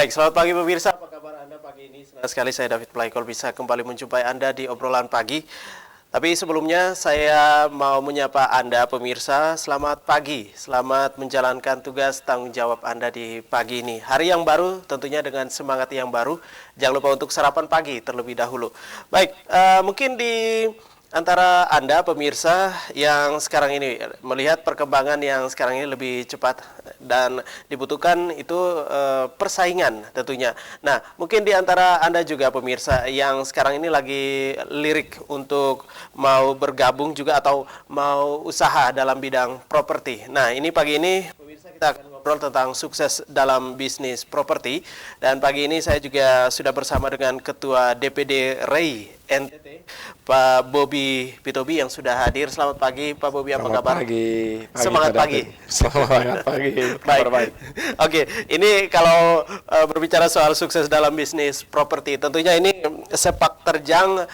Baik, selamat pagi pemirsa. Apa kabar Anda pagi ini? Senang sekali saya David Plaikol bisa kembali menjumpai Anda di obrolan pagi. Tapi sebelumnya saya mau menyapa Anda pemirsa, selamat pagi, selamat menjalankan tugas tanggung jawab Anda di pagi ini. Hari yang baru tentunya dengan semangat yang baru, jangan lupa untuk sarapan pagi terlebih dahulu. Baik, mungkin di antara Anda pemirsa yang sekarang ini melihat perkembangan yang sekarang ini lebih cepat dan dibutuhkan itu persaingan tentunya. Nah, mungkin di antara Anda juga pemirsa yang sekarang ini lagi lirik untuk mau bergabung juga atau mau usaha dalam bidang properti. Nah, ini pagi ini pemirsa kita akan ngobrol tentang sukses dalam bisnis properti, dan pagi ini saya juga sudah bersama dengan Ketua DPD REI NTT, Pak Bobi Pitobi yang sudah hadir. Selamat pagi Pak Bobi, apa kabar? Selamat pagi. Semangat pagi. Semangat pagi. Baik. Oke, ini kalau berbicara soal sukses dalam bisnis properti, tentunya ini sepak terjang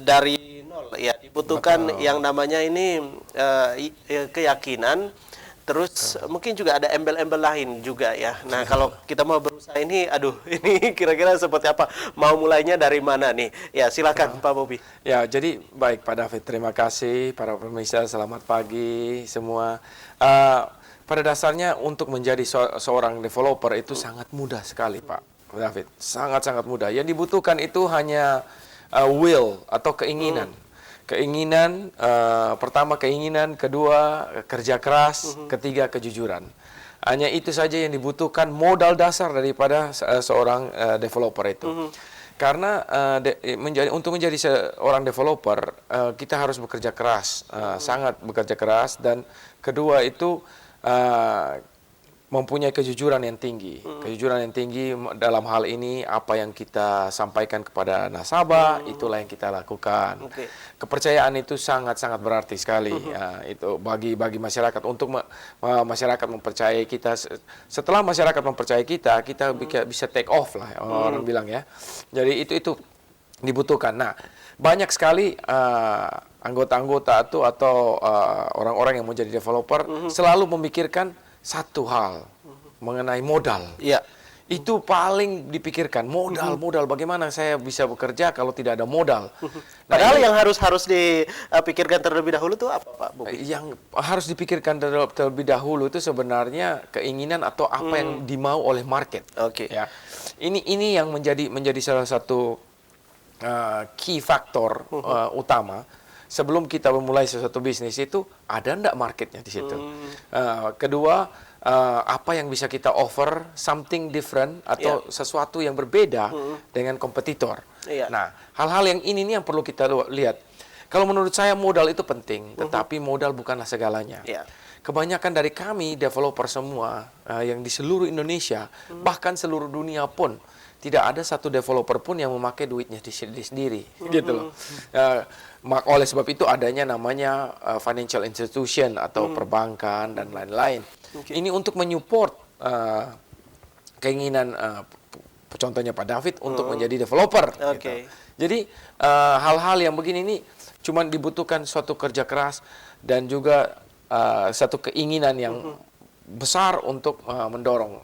dari nol ya. Dibutuhkan yang namanya ini keyakinan. Terus mungkin juga ada embel-embel lain juga ya. Nah, kalau kita mau berusaha ini, aduh, ini kira-kira seperti apa? Mau mulainya dari mana nih? Ya, silakan Pak Bobi. Ya, jadi baik Pak David, terima kasih para pemirsa, selamat pagi semua. Pada dasarnya untuk menjadi seorang developer itu sangat mudah sekali Pak David, sangat-sangat mudah. Yang dibutuhkan itu hanya will atau keinginan. Pertama keinginan, kedua kerja keras, ketiga kejujuran. Hanya itu saja yang dibutuhkan, modal dasar daripada seorang developer itu. Karena untuk menjadi seorang developer kita harus bekerja keras, sangat bekerja keras, dan kedua itu mempunyai kejujuran yang tinggi. Kejujuran yang tinggi dalam hal ini, apa yang kita sampaikan kepada nasabah, itulah yang kita lakukan. Kepercayaan itu sangat-sangat berarti sekali. Itu bagi masyarakat, untuk masyarakat mempercayai kita. Setelah masyarakat mempercayai kita bisa take off lah, orang bilang ya. Jadi itu dibutuhkan. Nah, banyak sekali anggota-anggota atau orang-orang yang mau jadi developer selalu memikirkan satu hal mengenai modal. Iya. Itu paling dipikirkan, modal. Bagaimana saya bisa bekerja kalau tidak ada modal? Padahal yang harus dipikirkan terlebih dahulu itu apa, Pak Bobi? Yang harus dipikirkan terlebih dahulu itu sebenarnya keinginan atau apa yang dimau oleh market. Oke. Ya. Ini yang menjadi salah satu key faktor utama. Sebelum kita memulai sesuatu bisnis itu, ada enggak marketnya di situ. Kedua, apa yang bisa kita offer, something different atau sesuatu yang berbeda dengan kompetitor. Nah, hal-hal yang ini yang perlu kita lihat. Kalau menurut saya modal itu penting, tetapi modal bukanlah segalanya. Kebanyakan dari kami developer semua yang di seluruh Indonesia, bahkan seluruh dunia pun, tidak ada satu developer pun yang memakai duitnya sendiri, gitu loh. Oleh sebab itu adanya namanya financial institution atau perbankan dan lain-lain. Ini untuk menyupport keinginan, contohnya Pak David untuk menjadi developer. Gitu. Jadi hal-hal yang begini ini cuma dibutuhkan suatu kerja keras dan juga satu keinginan yang besar untuk mendorong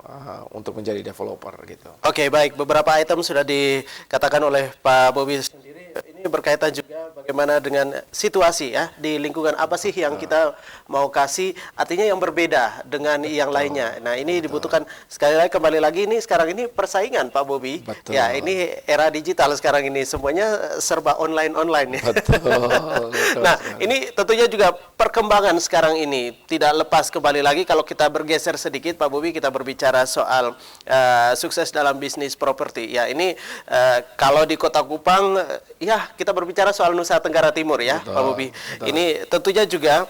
untuk menjadi developer gitu. Oke, baik. Beberapa item sudah dikatakan oleh Pak Bobi sendiri. Ini berkaitan juga bagaimana dengan situasi ya, di lingkungan apa sih yang kita mau kasih, artinya yang berbeda dengan yang lainnya. Nah, ini dibutuhkan sekali lagi, kembali lagi, ini sekarang ini persaingan Pak Bobi. Ya, ini era digital sekarang ini, semuanya serba online ya. Nah, ini tentunya juga perkembangan sekarang ini tidak lepas, kembali lagi kalau kita bergeser sedikit Pak Bobi, kita berbicara soal sukses dalam bisnis properti. Ya, ini kalau di Kota Kupang ya kita berbicara soal Nusa Tenggara Timur ya, Pak Bobi. Ini tentunya juga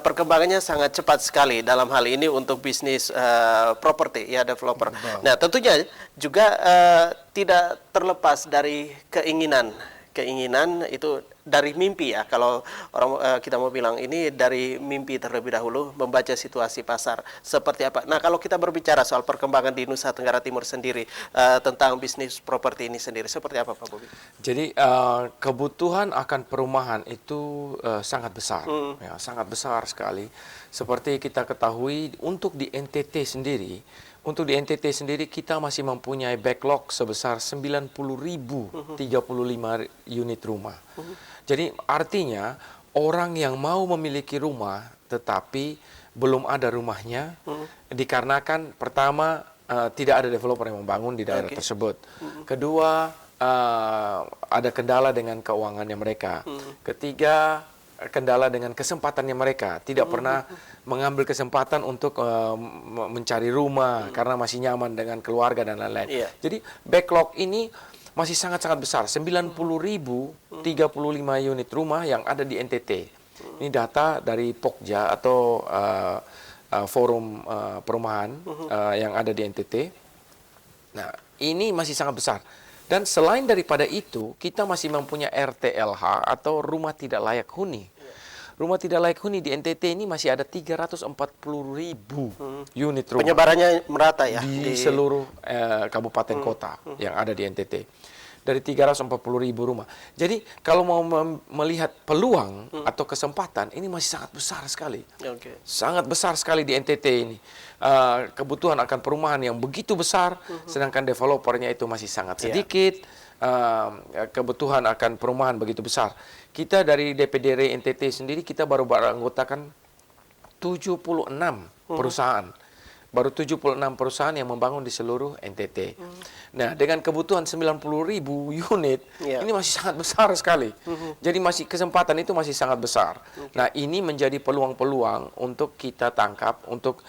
perkembangannya sangat cepat sekali dalam hal ini untuk bisnis properti ya, developer. Nah, tentunya juga tidak terlepas dari keinginan itu dari mimpi ya. Kalau orang kita mau bilang ini dari mimpi terlebih dahulu, membaca situasi pasar seperti apa. Nah, kalau kita berbicara soal perkembangan di Nusa Tenggara Timur sendiri tentang bisnis properti ini sendiri, seperti apa Pak Bobi? Jadi kebutuhan akan perumahan itu sangat besar, ya, sangat besar sekali. Seperti kita ketahui, untuk di NTT sendiri untuk di NTT sendiri kita masih mempunyai backlog sebesar 90.035 unit rumah. Jadi artinya orang yang mau memiliki rumah tetapi belum ada rumahnya dikarenakan pertama tidak ada developer yang membangun di daerah tersebut. Kedua, ada kendala dengan keuangannya mereka. Ketiga, kendala dengan kesempatannya mereka. Tidak pernah mengambil kesempatan untuk mencari rumah karena masih nyaman dengan keluarga dan lain-lain. Jadi backlog ini masih sangat-sangat besar. 90.035 unit rumah yang ada di NTT. Ini data dari Pokja atau forum perumahan yang ada di NTT. Nah, ini masih sangat besar. Dan selain daripada itu, kita masih mempunyai RTLH atau rumah tidak layak huni. Rumah tidak layak huni di NTT ini masih ada 340.000 unit rumah. Penyebarannya merata ya? Di seluruh kabupaten kota yang ada di NTT. Dari 340.000 rumah. Jadi kalau mau melihat peluang atau kesempatan, ini masih sangat besar sekali. Sangat besar sekali di NTT ini. Kebutuhan akan perumahan yang begitu besar, sedangkan developernya itu masih sangat sedikit. Kebutuhan akan perumahan begitu besar. Kita dari DPD RI NTT sendiri, kita baru beranggotakan 76 perusahaan. Baru 76 perusahaan yang membangun di seluruh NTT. Nah, dengan kebutuhan 90.000 unit, ini masih sangat besar sekali. Jadi masih kesempatan itu masih sangat besar. Nah, ini menjadi peluang-peluang untuk kita tangkap untuk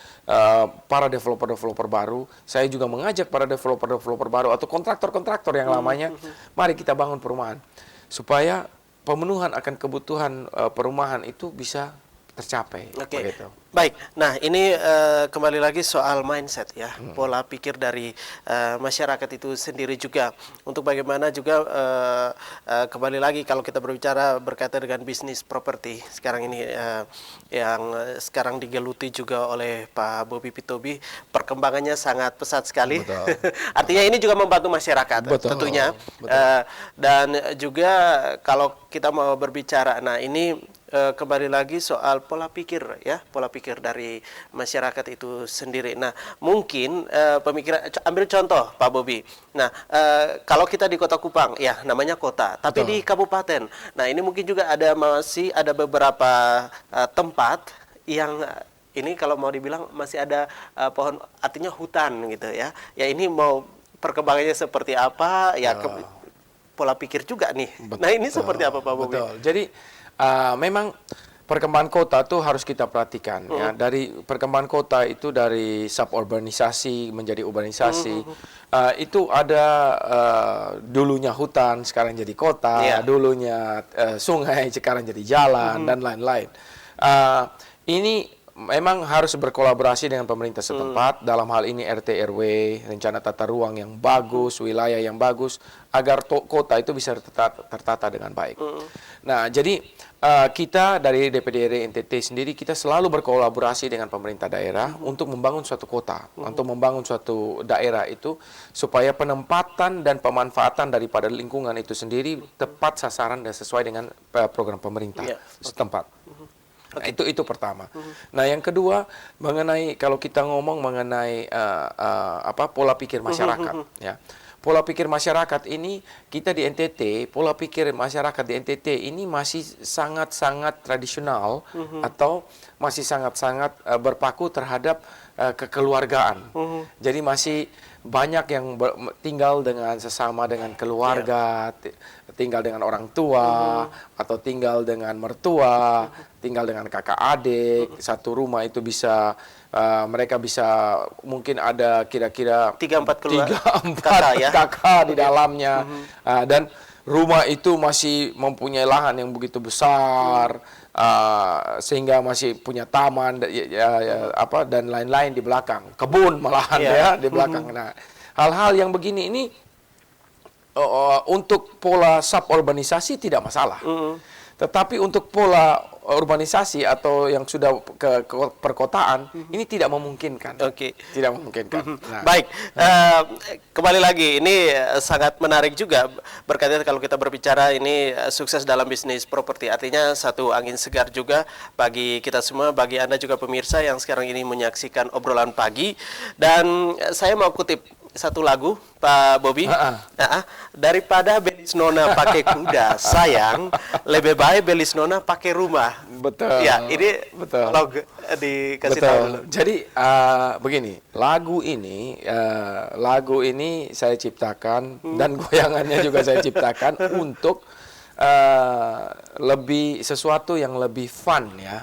para developer-developer baru. Saya juga mengajak para developer-developer baru atau kontraktor-kontraktor yang lamanya, mari kita bangun perumahan supaya pemenuhan akan kebutuhan perumahan itu bisa tercapai. Begitu. Baik, nah ini kembali lagi soal mindset ya, pola pikir dari masyarakat itu sendiri juga. Untuk bagaimana juga kembali lagi kalau kita berbicara berkaitan dengan bisnis properti sekarang ini yang sekarang digeluti juga oleh Pak Bobby Pitobi, perkembangannya sangat pesat sekali. Artinya ini juga membantu masyarakat tentunya. Dan juga kalau kita mau berbicara, nah ini kembali lagi soal pola pikir ya, pola pikir dari masyarakat itu sendiri. Nah, mungkin pemikiran, ambil contoh Pak Bobby. Nah, kalau kita di Kota Kupang, ya namanya kota, tapi di kabupaten. Nah, ini mungkin juga masih ada beberapa tempat yang ini kalau mau dibilang masih ada pohon, artinya hutan gitu ya. Ya ini mau perkembangannya seperti apa? Ya pola pikir juga nih. Nah, ini seperti apa Pak Bobby? Jadi memang perkembangan kota itu harus kita perhatikan ya. Dari perkembangan kota itu dari suburbanisasi menjadi urbanisasi. Itu ada dulunya hutan sekarang jadi kota, dulunya sungai sekarang jadi jalan dan lain-lain. Ini memang harus berkolaborasi dengan pemerintah setempat, dalam hal ini RT RW, rencana tata ruang yang bagus, wilayah yang bagus, agar kota itu bisa tertata dengan baik. Nah, jadi kita dari DPD RI NTT sendiri, kita selalu berkolaborasi dengan pemerintah daerah untuk membangun suatu kota, untuk membangun suatu daerah itu, supaya penempatan dan pemanfaatan daripada lingkungan itu sendiri tepat sasaran dan sesuai dengan program pemerintah setempat. Nah, itu pertama. Nah, yang kedua mengenai kalau kita ngomong mengenai pola pikir masyarakat, ya. Pola pikir masyarakat ini kita di NTT, pola pikir masyarakat di NTT ini masih sangat-sangat tradisional atau masih sangat-sangat berpaku terhadap kekeluargaan. Jadi masih banyak yang tinggal dengan sesama dengan keluarga, tinggal dengan orang tua atau tinggal dengan mertua, tinggal dengan kakak adik, satu rumah itu bisa mereka bisa mungkin ada kira-kira 3-4 kakak di dalamnya, dan rumah itu masih mempunyai lahan yang begitu besar, sehingga masih punya taman dan lain-lain di belakang, kebun malahan ya di belakang. Nah, hal-hal yang begini ini untuk pola suburbanisasi tidak masalah. Tetapi untuk pola urbanisasi atau yang sudah ke perkotaan ini tidak memungkinkan. Tidak memungkinkan. Nah. Baik, kembali lagi ini sangat menarik juga berkaitan kalau kita berbicara ini sukses dalam bisnis properti, artinya satu angin segar juga bagi kita semua, bagi Anda juga pemirsa yang sekarang ini menyaksikan obrolan pagi. Dan saya mau kutip satu lagu Pak Bobby. Daripada belis nona pakai kuda, sayang lebih baik belis nona pakai rumah. Betul. Ya, ini betul. Kalau dikasih Betul. tahu dulu. Jadi begini, lagu ini saya ciptakan dan goyangannya juga saya ciptakan untuk lebih sesuatu yang lebih fun ya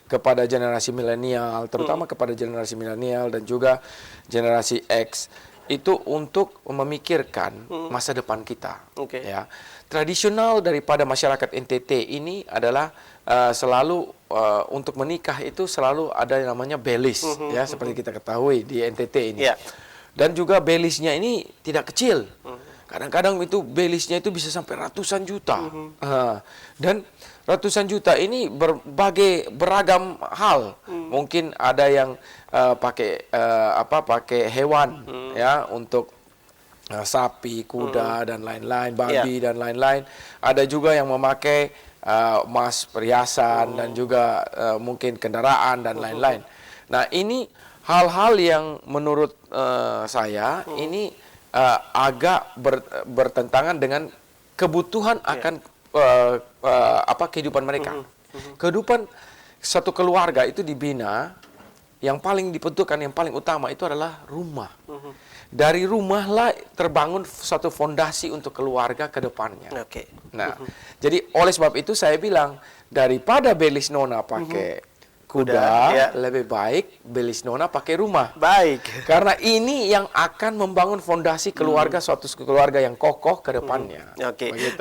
kepada generasi milenial, terutama kepada generasi milenial dan juga generasi X, itu untuk memikirkan masa depan kita. Ya, tradisional daripada masyarakat NTT ini adalah selalu untuk menikah itu selalu ada yang namanya belis, ya seperti kita ketahui di NTT ini. Dan juga belisnya ini tidak kecil. Kadang-kadang itu belisnya itu bisa sampai ratusan juta. Dan ratusan juta ini beragam hal. Mungkin ada yang pakai hewan ya untuk sapi, kuda dan lain-lain, babi dan lain-lain. Ada juga yang memakai emas, perhiasan dan juga mungkin kendaraan dan lain-lain. Nah, ini hal-hal yang menurut saya ini agak bertentangan dengan kebutuhan akan kehidupan mereka. Kehidupan satu keluarga itu dibina, yang paling dibutuhkan, yang paling utama itu adalah rumah. Dari rumahlah terbangun satu fondasi untuk keluarga ke depannya. Nah, jadi oleh sebab itu saya bilang, daripada belis nona pakai kuda, lebih baik belis nona pakai rumah. Baik. Karena ini yang akan membangun fondasi keluarga, suatu keluarga yang kokoh ke depannya.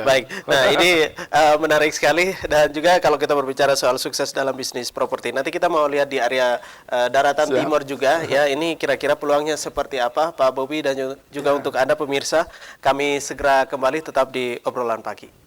Baik. Nah, ini menarik sekali. Dan juga kalau kita berbicara soal sukses dalam bisnis properti, nanti kita mau lihat di area daratan timur juga ya. Ini kira-kira peluangnya seperti apa Pak Bobby, dan juga untuk Anda pemirsa, kami segera kembali tetap di obrolan pagi.